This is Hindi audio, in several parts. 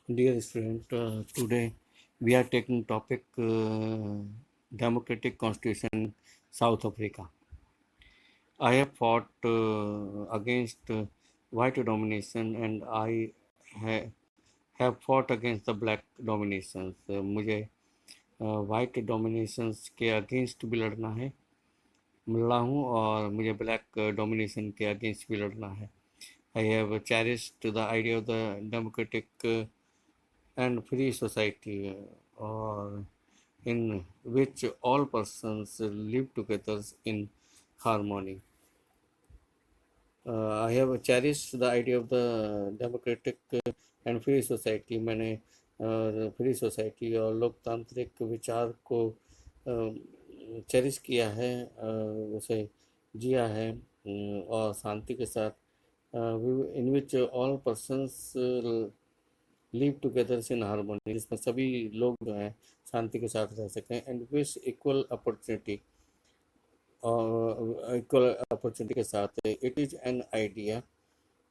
Dear student, today we are taking topic Democratic Constitution South Africa. I have fought against white domination and I ha- have fought against the black dominations. मुझे वाइट डोमिनेशंस के अगेंस्ट भी लड़ना है लड़ा हूँ और मुझे ब्लैक डोमिनेशन के अगेंस्ट भी लड़ना है. I have cherished the idea of the democratic and free society or in which all persons live together in harmony. I have cherished the idea of the democratic and free society. मैंने फ्री सोसाइटी और लोकतांत्रिक विचार को चेरिश किया है, उसे जिया है और शांति के साथ, in which all persons live together in harmony, जिसमें सभी लोग जो हैं शांति के साथ रह सकें एंड विश इक्वल अपॉर्चुनिटी और इक्वल अपॉर्चुनिटी के साथ. इट इज़ एन आइडिया,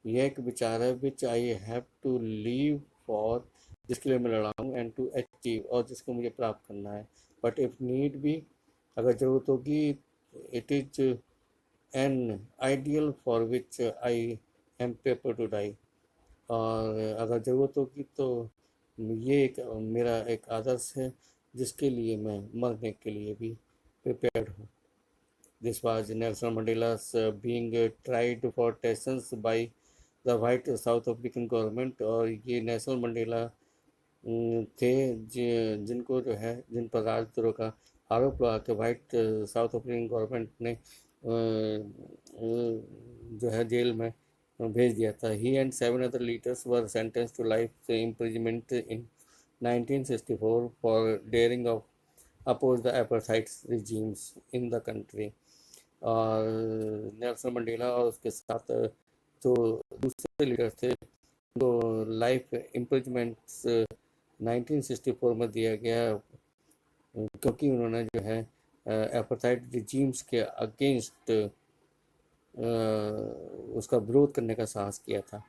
यह एक विचार है which I have to live for, जिसके लिए मैं लड़ा हूँ, एंड टू अचीव, और जिसको मुझे प्राप्त करना है. बट इफ़ नीड भी, अगर ज़रूरत होगी, it is an ideal for which I am पेपर टू डाई, और अगर ज़रूरत होगी तो ये एक मेरा एक आदर्श है जिसके लिए मैं मरने के लिए भी प्रिपेयर्ड हूँ. This was Nelson Mandela's being tried for tensions by the white South African government. और ये नेल्सन मंडेला थे जिनको जो है, जिन पर राजद्रोह का आरोप लगा के वाइट साउथ अफ्रीकन गवर्नमेंट ने जो है जेल में भेज दिया था. ही and 7 other leaders were sentenced to life imprisonment in 1964 for daring of oppose the apartheid regimes in the country. और नेल्सन मंडेला और उसके साथ जो दूसरे लीडर थे तो लाइफ इम्प्रिजमेंट्स 1964 में दिया गया, क्योंकि उन्होंने जो है apartheid regimes के अगेंस्ट उसका विरोध करने का साहस किया था.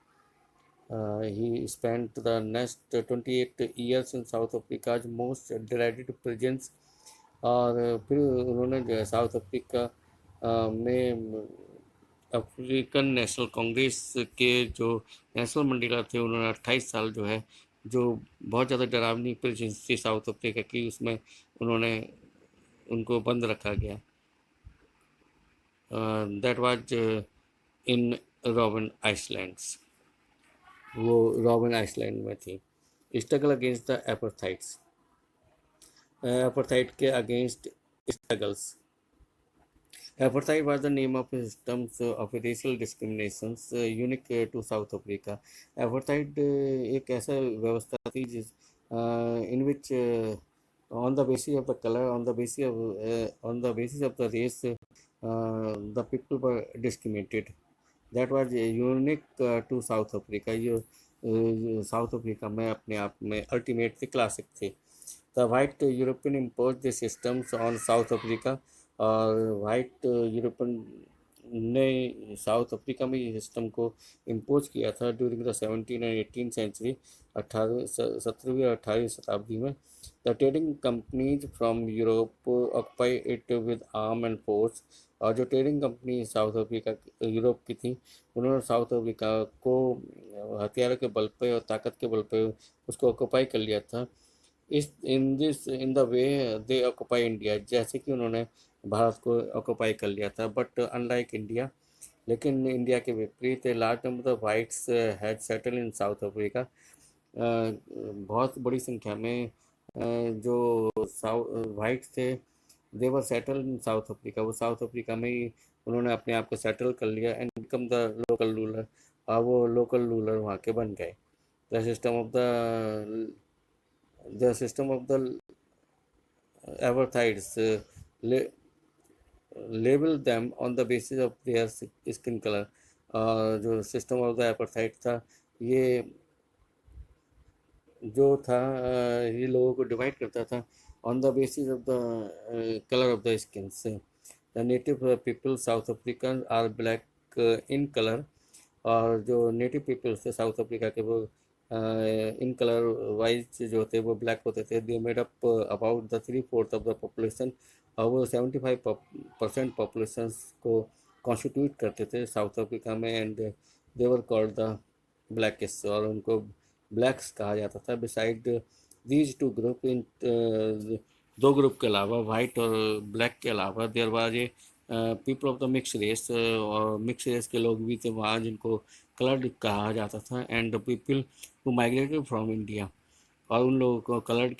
He spent the next 28 years in South Africa's most dreaded prisons. और फिर उन्होंने जो है साउथ अफ्रीका में अफ्रीकन नेशनल कांग्रेस के जो नेशनल मंडेला थे, उन्होंने 28 साल जो है, जो बहुत ज़्यादा डरावनी प्रेजेंस थी साउथ अफ्रीका की, उसमें उन्होंने उनको बंद रखा गया. That was in robin islands, वो रॉबिन आइसलैंड में थी. स्ट्रगल अगेंस्ट द एपरथाइड्स, एपरथाइड के against struggles. Apartheid was the name of a system of racial discriminations unique to South Africa. Apartheid एक ऐसा व्यवस्था थी जिस in which on the basis of the color, on the basis of the race, the people were discriminated. That was unique to South Africa. ये साउथ अफ्रीका में अपने आप में अल्टीमेट थे, क्लासिक थे. The white European impose the systems on south Africa, और वाइट यूरोपियन ने साउथ अफ्रीका में ये सिस्टम को इम्पोज किया था during the 17 and 18th century, 17वीं और 18वीं शताब्दी में. The trading companies from Europe occupy it with arm and force, और जो trading company south Africa Europe की थी, उन्होंने साउथ अफ्रीका को हथियारों के बल पे और ताकत के बल पे उसको ऑक्यूपाई कर लिया था. इस in the way they occupy India, जैसे कि उन्होंने भारत को ऑक्यूपाई कर लिया था. बट अनलाइक इंडिया, लेकिन इंडिया के विपरीत, large number of whites had settle in south Africa. बहुत बड़ी संख्या में जो वाइट्स थे, दे वर सेटल इन साउथ अफ्रीका, वो साउथ अफ्रीका में ही उन्होंने अपने आप को सेटल कर लिया and become the local ruler, और वो लोकल रूलर वहाँ के बन गए. The system of the apartheids label them on the basis of their skin colour. जो सिस्टम ऑफ द एपरथाइड था, ये जो था, ये लोगों को डिवाइड करता था on the basis of the colour of the skin से. The native people South African are black in colour, और जो नेटिव पीपल्स थे साउथ अफ्रीका के, वो इन कलर वाइज जो थे वो ब्लैक होते थे। They made up about the 3/4 of the population, और वो 75% पॉपुलेशन को कॉन्स्टिट्यूट करते थे साउथ अफ्रीका में। And they were called the blacks, और उनको ब्लैक्स कहा जाता था। बिसाइड दीज टू ग्रुप, इन दो ग्रुप के अलावा, वाइट और ब्लैक के अलावा, there was a people of the mixed race, और मिक्स रेस के लोग भी थे वहाँ जिनको कलर्ड कहा जाता था। And the people who migrated from India, और उन लोगों को कलर्ड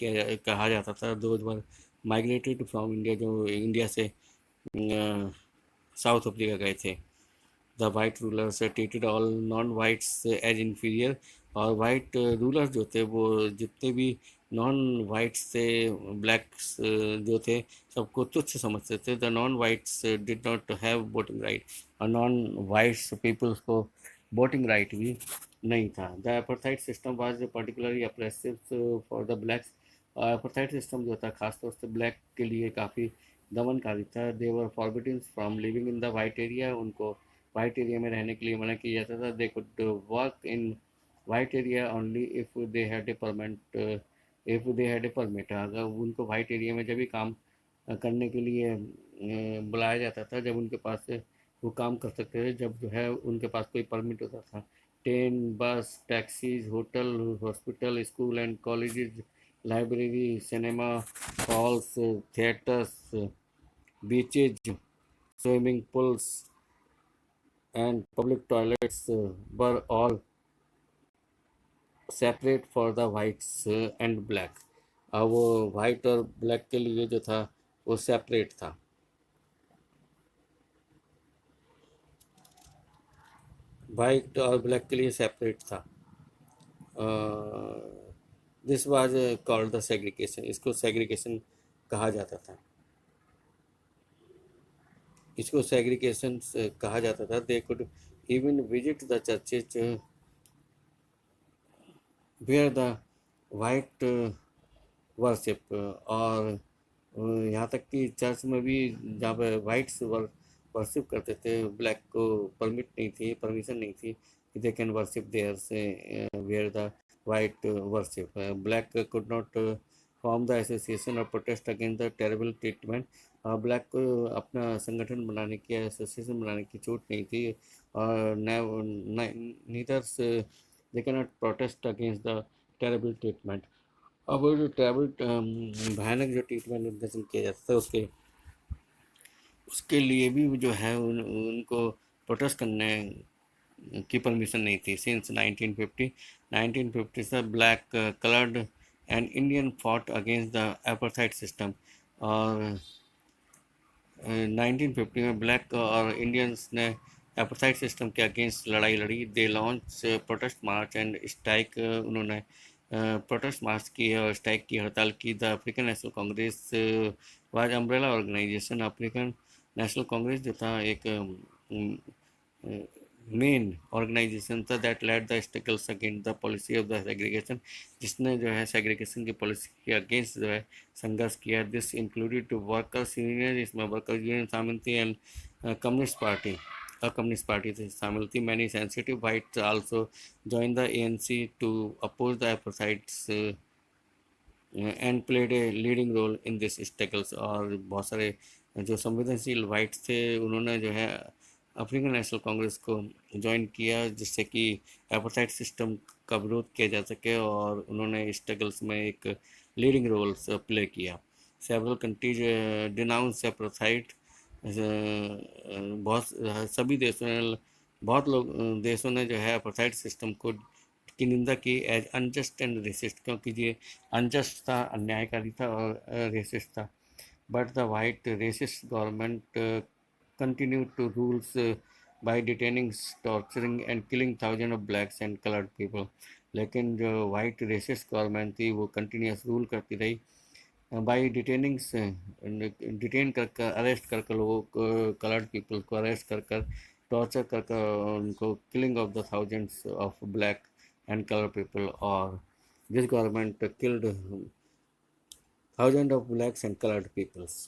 कहा जाता था। Those were migrated from India, जो इंडिया से साउथ अफ्रीका गए थे। The white rulers treated all non whites as inferior, और वाइट रूलर्स जो थे वो जितने भी नॉन वाइट्स थे, ब्लैक्स जो थे, सबको तुच्छ समझते थे। The non whites did not have voting right, और नॉन वाइट्स पीपल्स को वोटिंग राइट भी नहीं था। The apartheid system was particularly oppressive for the blacks. Apartheid system जो था खासतौर से ब्लैक के लिए काफ़ी दमनकारी था। They were forbidden from living in the white area, उनको वाइट एरिया में रहने के लिए मना किया जाता था। They could work in white area only if they had a permanent, if they had a permit. अगर उनको वाइट एरिया में जब भी काम करने के लिए बुलाया जाता था, जब उनके पास वो काम कर सकते थे, जब जो है उनके पास कोई परमिट होता था। ट्रेन, बस, taxis, hotel, hospital, school and colleges, library, cinema halls, theatres, beaches, swimming pools and public toilets were all separate for the whites and black। अब वो वाइट और ब्लैक के लिए जो था वो सेपरेट था। वाइट और ब्लैक के लिए सेपरेट था। This was called the segregation, इसको सेग्रीगेशन कहा जाता था। इसको सेग्रीगेशन कहा जाता था। They could even visit the churches where the white worship, और यहाँ तक कि चर्च में भी जहाँ पे वाइट्स वर्शिप करते थे, ब्लैक को परमिट नहीं थी, परमिशन नहीं थी कि दे कैन वर्शिप देयर से where the white worship. Black could not form the association और protest against the terrible treatment. Black को अपना संगठन बनाने की, एसोसिएशन बनाने की छूट नहीं थी। और neither they can not protest against the terrible treatment. अब वो जो ट्रैवल भयानक जो ट्रीटमेंट उनके संग किया जाता था, उसके उसके लिए भी जो है उनको प्रोटेस्ट करने की परमिशन नहीं थी। सिंस 1950 से black, coloured and Indian fought against the apartheid system. और 1950 में ब्लैक और इंडियंस ने एपार्थाइड सिस्टम के अगेंस्ट लड़ाई लड़ी। They launch protest march and strike, उन्होंने प्रोटेस्ट मार्च की और स्ट्राइक की, हड़ताल की। The African National Congress was umbrella organization. African National Congress जो था एक मेन ऑर्गेनाइजेशन था that led the struggles against the policy of the segregation, जिसने जो है सेग्रीगेशन की पॉलिसी के अगेंस्ट जो है संघर्ष किया। This included two workers union, इसमें वर्कर्स यूनियन शामिल थी, and Communist Party, Communist Party से शामिल थी। Many sensitive whites also join the ANC to oppose the apartheids and played a leading role in this struggles. और बहुत सारे जो संवेदनशील वाइट्स थे उन्होंने जो है अफ्रीकन नेशनल कांग्रेस को ज्वाइन किया, जिससे कि एपार्थाइड सिस्टम का विरोध किया जा सके, और उन्होंने स्ट्रगल्स में एक लीडिंग रोल प्ले किया। सेवरल कंट्रीज डिनाउंस एपार्थाइड, बहुत सभी देशों ने, बहुत लोग देशों ने जो है अपार्थाइड सिस्टम को की निंदा की एज अनजस्ट एंड रेसिस्ट, क्योंकि ये अनजस्ट था, अन्यायकारी था और रेसिस्ट था। But the white racist government continued to rules by detaining, torturing and killing thousands of blacks and colored people। लेकिन जो वाइट रेसिस्ट गवर्नमेंट थी वो कंटिन्यूस रूल करती रही, बाई डिटेनिंग से, डिटेन कर कर, अरेस्ट कर कर लोगों को, कलर्ड पीपल को अरेस्ट कर कर, टॉर्चर कर कर उनको, killing of the thousands of black and colour people. और this government killed thousand of blacks and colored peoples।